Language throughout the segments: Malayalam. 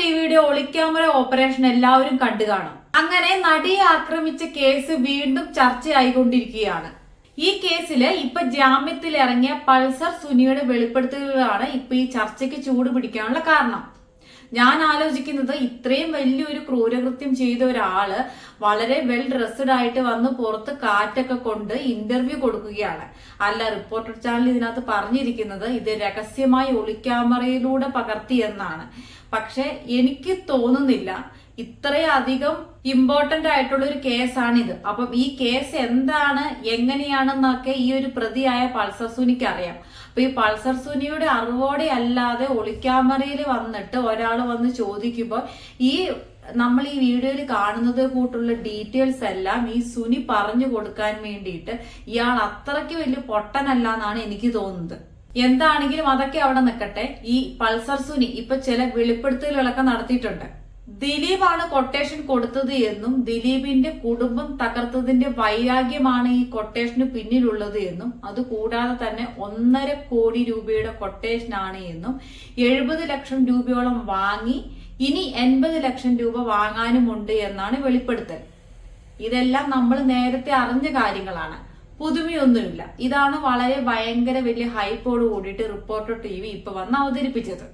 ഈ വീഡിയോ ഒളിക്യാമറ ഓപ്പറേഷൻ എല്ലാവരും കണ്ടു കാണും. അങ്ങനെ നടിയെ ആക്രമിച്ച കേസ് വീണ്ടും ചർച്ചയായിക്കൊണ്ടിരിക്കുകയാണ്. ഈ കേസില് ഇപ്പൊ ജാമ്യത്തിൽ ഇറങ്ങിയ പൾസർ സുനിയുടെ വെളിപ്പെടുത്തലുകളാണ് ഇപ്പൊ ഈ ചർച്ചയ്ക്ക് ചൂട് പിടിക്കാനുള്ള കാരണം. ഞാൻ ആലോചിക്കുന്നത്, ഇത്രയും വലിയൊരു ക്രൂരകൃത്യം ചെയ്ത ഒരാള് വളരെ വെൽ ഡ്രസ്ഡ് ആയിട്ട് വന്ന് പുറത്ത് കാറ്റൊക്കെ കൊണ്ട് ഇന്റർവ്യൂ കൊടുക്കുകയാണ്. അല്ല, റിപ്പോർട്ടർ ചാനൽ ഇതിനകത്ത് പറഞ്ഞിരിക്കുന്നത് ഇത് രഹസ്യമായി ഒളിക്യാമറയിലൂടെ പകർത്തിയെന്നാണ്. പക്ഷെ എനിക്ക് തോന്നുന്നില്ല ഇത്രയധികം ഇമ്പോർട്ടന്റ് ആയിട്ടുള്ള ഒരു കേസാണിത്. അപ്പം ഈ കേസ് എന്താണ് എങ്ങനെയാണെന്നൊക്കെ ഈ ഒരു പ്രതിയായ പൾസർ സുനിക്ക് അറിയാം. അപ്പൊ ഈ പൾസർ സുനിയുടെ അറിവോടെ അല്ലാതെ ഒളിക്യാമറയിൽ വന്നിട്ട് ഒരാൾ വന്ന് ചോദിക്കുമ്പോൾ നമ്മൾ ഈ വീഡിയോയിൽ കാണുന്നത് കൂട്ടുള്ള ഡീറ്റെയിൽസ് എല്ലാം ഈ സുനി പറഞ്ഞു കൊടുക്കാൻ വേണ്ടിയിട്ട് ഇയാൾ അത്രയ്ക്ക് വലിയ പൊട്ടനല്ല എന്നാണ് എനിക്ക് തോന്നുന്നത്. എന്താണെങ്കിലും അതൊക്കെ അവിടെ നിൽക്കട്ടെ. ഈ പൾസർ സുനി ഇപ്പൊ ചില വെളിപ്പെടുത്തലുകളൊക്കെ നടത്തിയിട്ടുണ്ട്. ദിലീപാണ് കൊട്ടേഷൻ കൊടുത്തത് എന്നും ദിലീപിന്റെ കുടുംബം തകർത്തതിന്റെ വൈരാഗ്യമാണ് ഈ കൊട്ടേഷന് പിന്നിലുള്ളത് എന്നും അതുകൂടാതെ തന്നെ 1.5 കോടി രൂപയുടെ കൊട്ടേഷനാണ് എന്നും 70 ലക്ഷം രൂപയോളം വാങ്ങി ഇനി 80 ലക്ഷം രൂപ വാങ്ങാനുമുണ്ട് എന്നാണ് വെളിപ്പെടുത്തൽ. ഇതെല്ലാം നമ്മൾ നേരത്തെ അറിഞ്ഞ കാര്യങ്ങളാണ്, പുതുമയൊന്നുമില്ല. ഇതാണ് വളരെ ഭയങ്കര വലിയ ഹൈപ്പോട് കൂടിയിട്ട് റിപ്പോർട്ടർ TV ഇപ്പൊ വന്ന് അവതരിപ്പിച്ചത്.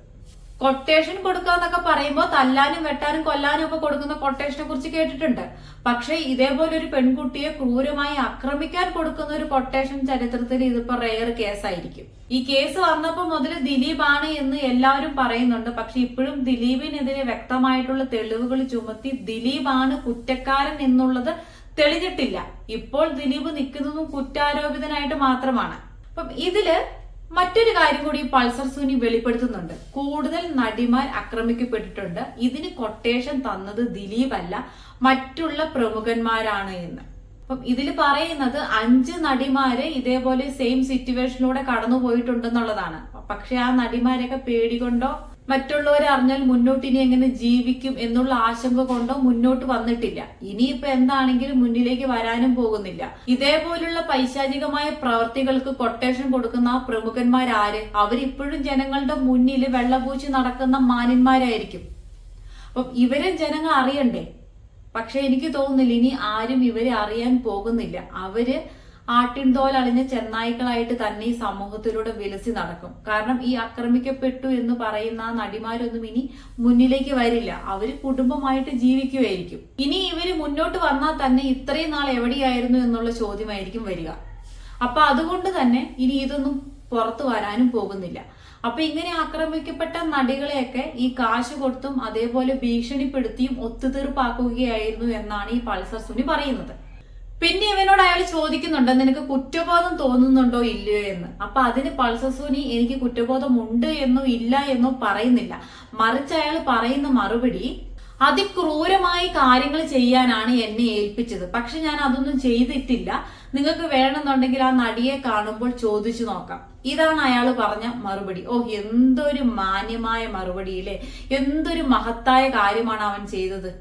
കൊട്ടേഷൻ കൊടുക്കാന്നൊക്കെ പറയുമ്പോൾ തല്ലാനും വെട്ടാനും കൊല്ലാനും ഒക്കെ കൊടുക്കുന്ന കൊട്ടേഷനെ കുറിച്ച് കേട്ടിട്ടുണ്ട്. പക്ഷെ ഇതേപോലെ ഒരു പെൺകുട്ടിയെ ക്രൂരമായി ആക്രമിക്കാൻ കൊടുക്കുന്ന ഒരു കൊട്ടേഷൻ ചരിത്രത്തിൽ ഇതിപ്പോ റെയർ കേസായിരിക്കും. ഈ കേസ് വന്നപ്പോ മുതൽ ദിലീപാണ് എന്ന് എല്ലാവരും പറയുന്നുണ്ട്. പക്ഷെ ഇപ്പോഴും ദിലീപിനെതിരെ വ്യക്തമായിട്ടുള്ള തെളിവുകൾ ചുമത്തി ദിലീപാണ് കുറ്റക്കാരൻ എന്നുള്ളത് തെളിഞ്ഞിട്ടില്ല. ഇപ്പോൾ ദിലീപ് നിൽക്കുന്നതും കുറ്റാരോപിതനായിട്ട് മാത്രമാണ്. അപ്പം ഇതില് മറ്റൊരു കാര്യം കൂടി പൾസർ സുനി വെളിപ്പെടുത്തുന്നുണ്ട്. കൂടുതൽ നടിമാർ ആക്രമിക്കപ്പെട്ടിട്ടുണ്ട്. ഇതിന് കൊട്ടേഷൻ തന്നത് ദിലീപ് അല്ല, മറ്റുള്ള പ്രമുഖന്മാരാണ് എന്ന്. അപ്പം ഇതിൽ പറയുന്നത് 5 നടിമാര് ഇതേപോലെ സെയിം സിറ്റുവേഷനിലൂടെ കടന്നു പോയിട്ടുണ്ടെന്നുള്ളതാണ്. പക്ഷെ ആ നടിമാരൊക്കെ പേടികൊണ്ടോ മറ്റുള്ളവരെ അറിഞ്ഞാൽ മുന്നോട്ട് ഇനി എങ്ങനെ ജീവിക്കും എന്നുള്ള ആശങ്ക കൊണ്ടോ മുന്നോട്ട് വന്നിട്ടില്ല. ഇനിയിപ്പോ എന്താണെങ്കിലും മുന്നിലേക്ക് വരാനും പോകുന്നില്ല. ഇതേപോലുള്ള പൈശാചികമായ പ്രവർത്തികൾക്ക് കൊട്ടേഷൻ കൊടുക്കുന്ന ആ പ്രമുഖന്മാരാര്? അവരിപ്പോഴും ജനങ്ങളുടെ മുന്നിൽ വെള്ളപൂച്ച് നടക്കുന്ന മാന്യന്മാരായിരിക്കും. അപ്പം ഇവരെ ജനങ്ങൾ അറിയണ്ടേ? പക്ഷെ എനിക്ക് തോന്നുന്നില്ല ഇനി ആരും ഇവരെ അറിയാൻ പോകുന്നില്ല. അവര് ആട്ടിൻതോൽ അളിഞ്ഞ ചെന്നായ്ക്കളായിട്ട് തന്നെ ഈ സമൂഹത്തിലൂടെ വിലസി നടക്കും. കാരണം ഈ ആക്രമിക്കപ്പെട്ടു എന്ന് പറയുന്ന ആ നടിമാരൊന്നും ഇനി മുന്നിലേക്ക് വരില്ല. അവര് കുടുംബമായിട്ട് ജീവിക്കുമായിരിക്കും. ഇനി ഇവര് മുന്നോട്ട് വന്നാൽ തന്നെ ഇത്രയും നാൾ എവിടെയായിരുന്നു എന്നുള്ള ചോദ്യമായിരിക്കും വരിക. അപ്പൊ അതുകൊണ്ട് തന്നെ ഇനി ഇതൊന്നും പുറത്തു വരാനും പോകുന്നില്ല. അപ്പൊ ഇങ്ങനെ ആക്രമിക്കപ്പെട്ട നടികളെയൊക്കെ ഈ കാശ് കൊടുത്തും അതേപോലെ ഭീഷണിപ്പെടുത്തിയും ഒത്തുതീർപ്പാക്കുകയായിരുന്നു എന്നാണ് ഈ പൾസർ സുനി പറയുന്നത്. പിന്നെ ഇവനോട് അയാൾ ചോദിക്കുന്നുണ്ട്, നിനക്ക് കുറ്റബോധം തോന്നുന്നുണ്ടോ ഇല്ലയോ എന്ന്. അപ്പൊ അതിന് പൾസർ സുനി എനിക്ക് കുറ്റബോധം ഉണ്ട് എന്നോ ഇല്ല എന്നോ പറയുന്നില്ല. മറിച്ച് അയാൾ പറയുന്ന മറുപടി, അതിക്രൂരമായി കാര്യങ്ങൾ ചെയ്യാനാണ് എന്നെ ഏൽപ്പിച്ചത്, പക്ഷെ ഞാൻ അതൊന്നും ചെയ്തിട്ടില്ല. നിങ്ങൾക്ക് വേണമെന്നുണ്ടെങ്കിൽ ആ നടിയെ കാണുമ്പോൾ ചോദിച്ചു നോക്കാം. ഇതാണ് അയാൾ പറഞ്ഞ മറുപടി. എന്തൊരു മാന്യമായ മറുപടിയില്ലേ! എന്തൊരു മഹത്തായ കാര്യമാണ് അവൻ ചെയ്തത്.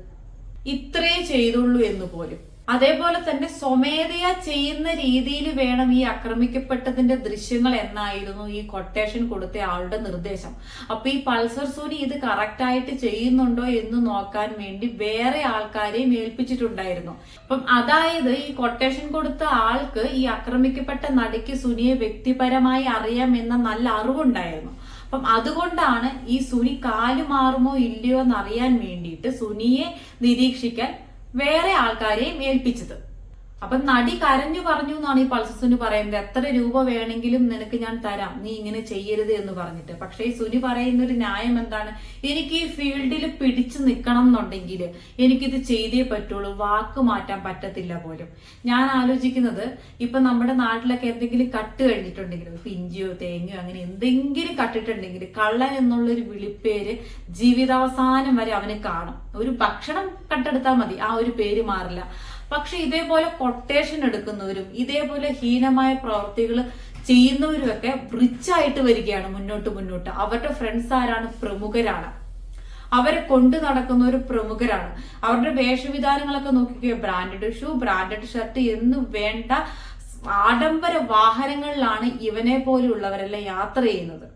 ഇത്രേ ചെയ്തുള്ളൂ എന്ന് പോലും. അതേപോലെ തന്നെ സ്വമേധയാ ചെയ്യുന്ന രീതിയിൽ വേണം ഈ ആക്രമിക്കപ്പെട്ടതിന്റെ ദൃശ്യങ്ങൾ എന്നായിരുന്നു ഈ കൊട്ടേഷൻ കൊടുത്ത ആളുടെ നിർദ്ദേശം. അപ്പൊ ഈ പൾസർ സുനി ഇത് കറക്റ്റ് ആയിട്ട് ചെയ്യുന്നുണ്ടോ എന്ന് നോക്കാൻ വേണ്ടി വേറെ ആൾക്കാരെയും ഏൽപ്പിച്ചിട്ടുണ്ടായിരുന്നു. അപ്പം അതായത് ഈ കൊട്ടേഷൻ കൊടുത്ത ആൾക്ക് ഈ ആക്രമിക്കപ്പെട്ട നടിക്ക് സുനിയെ വ്യക്തിപരമായി അറിയാം എന്ന നല്ല അറിവുണ്ടായിരുന്നു. അപ്പം അതുകൊണ്ടാണ് ഈ സുനി കാലുമാറുമോ ഇല്ലയോ എന്നറിയാൻ വേണ്ടിയിട്ട് സുനിയെ നിരീക്ഷിക്കാൻ വേറെ ആൾക്കാരെയും ഏൽപ്പിച്ചത്. അപ്പൊ നടി കരഞ്ഞു പറഞ്ഞു എന്നാണ് ഈ പൾസർ സുനി പറയുന്നത്. എത്ര രൂപ വേണമെങ്കിലും നിനക്ക് ഞാൻ തരാം, നീ ഇങ്ങനെ ചെയ്യരുത് എന്ന് പറഞ്ഞിട്ട്. പക്ഷെ ഈ സുനി പറയുന്ന ഒരു ന്യായം എന്താണ്? എനിക്ക് ഈ ഫീൽഡിൽ പിടിച്ചു നിൽക്കണം എന്നുണ്ടെങ്കിൽ എനിക്കിത് ചെയ്തേ പറ്റുള്ളൂ, വാക്ക് മാറ്റാൻ പറ്റത്തില്ല പോലും. ഞാൻ ആലോചിക്കുന്നത്, ഇപ്പൊ നമ്മുടെ നാട്ടിലൊക്കെ എന്തെങ്കിലും കട്ട് കഴിഞ്ഞിട്ടുണ്ടെങ്കിൽ, ഇഞ്ചിയോ തേങ്ങയോ അങ്ങനെ എന്തെങ്കിലും കട്ടിട്ടുണ്ടെങ്കിൽ കള്ളൻ എന്നുള്ളൊരു വിളിപ്പേര് ജീവിതാവസാനം വരെ അവന് കാണും. ഒരു ഭക്ഷണം കട്ടെടുത്താൽ മതി, ആ ഒരു പേര് മാറില്ല. പക്ഷെ ഇതേപോലെ കൊട്ടേഷൻ എടുക്കുന്നവരും ഇതേപോലെ ഹീനമായ പ്രവർത്തികൾ ചെയ്യുന്നവരുമൊക്കെ റിച്ചായിട്ട് വരികയാണ് മുന്നോട്ട്. അവരുടെ ഫ്രണ്ട്സ് ആരാണ്? പ്രമുഖരാണ്. അവരെ കൊണ്ടു നടക്കുന്ന ഒരു പ്രമുഖരാണ്. അവരുടെ വേഷവിധാനങ്ങളൊക്കെ നോക്കിക്കുക, ബ്രാൻഡഡ് ഷൂ, ബ്രാൻഡഡ് ഷർട്ട് എന്ന് വേണ്ട ആഡംബര വാഹനങ്ങളിലാണ് ഇവനെ പോലുള്ളവരെല്ലാം യാത്ര ചെയ്യുന്നത്.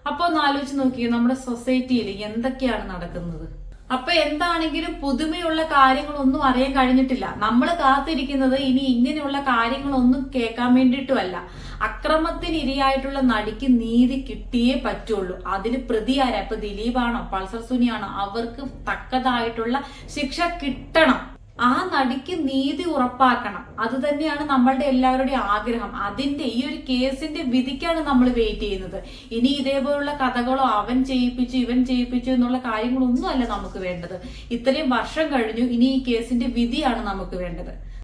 അപ്പൊ ഒന്ന് ആലോചിച്ച് നോക്കിയേ നമ്മുടെ സൊസൈറ്റിയിൽ എന്തൊക്കെയാണ് നടക്കുന്നത്. അപ്പൊ എന്താണെങ്കിലും പുതുമയുള്ള കാര്യങ്ങളൊന്നും അറിയാൻ കഴിഞ്ഞിട്ടില്ല. നമ്മൾ കാത്തിരിക്കുന്നത് ഇനി ഇങ്ങനെയുള്ള കാര്യങ്ങളൊന്നും കേൾക്കാൻ വേണ്ടിയിട്ടുമല്ല. അക്രമത്തിന് ഇരയായിട്ടുള്ള നടിക്ക് നീതി കിട്ടിയേ പറ്റുള്ളൂ. അതിന് പ്രതി ആരാ? ഇപ്പൊ ദിലീപാണോ പൾസർ സുനിയാണോ? അവർക്ക് തക്കതായിട്ടുള്ള ശിക്ഷ കിട്ടണം. ആ നടിക്ക് നീതി ഉറപ്പാക്കണം. അത് തന്നെയാണ് നമ്മളുടെ എല്ലാവരുടെയും ആഗ്രഹം. അതിന്റെ ഈ ഒരു കേസിന്റെ വിധിക്കാണ് നമ്മൾ വെയിറ്റ് ചെയ്യുന്നത്. ഇനി ഇതേപോലുള്ള കഥകളോ അവൻ ചെയ്യിപ്പിച്ചു ഇവൻ ചെയ്യിപ്പിച്ചു എന്നുള്ള കാര്യങ്ങളൊന്നും അല്ല നമുക്ക് വേണ്ടത്. ഇത്രയും വർഷം കഴിഞ്ഞു, ഇനി ഈ കേസിന്റെ വിധിയാണ് നമുക്ക് വേണ്ടത്.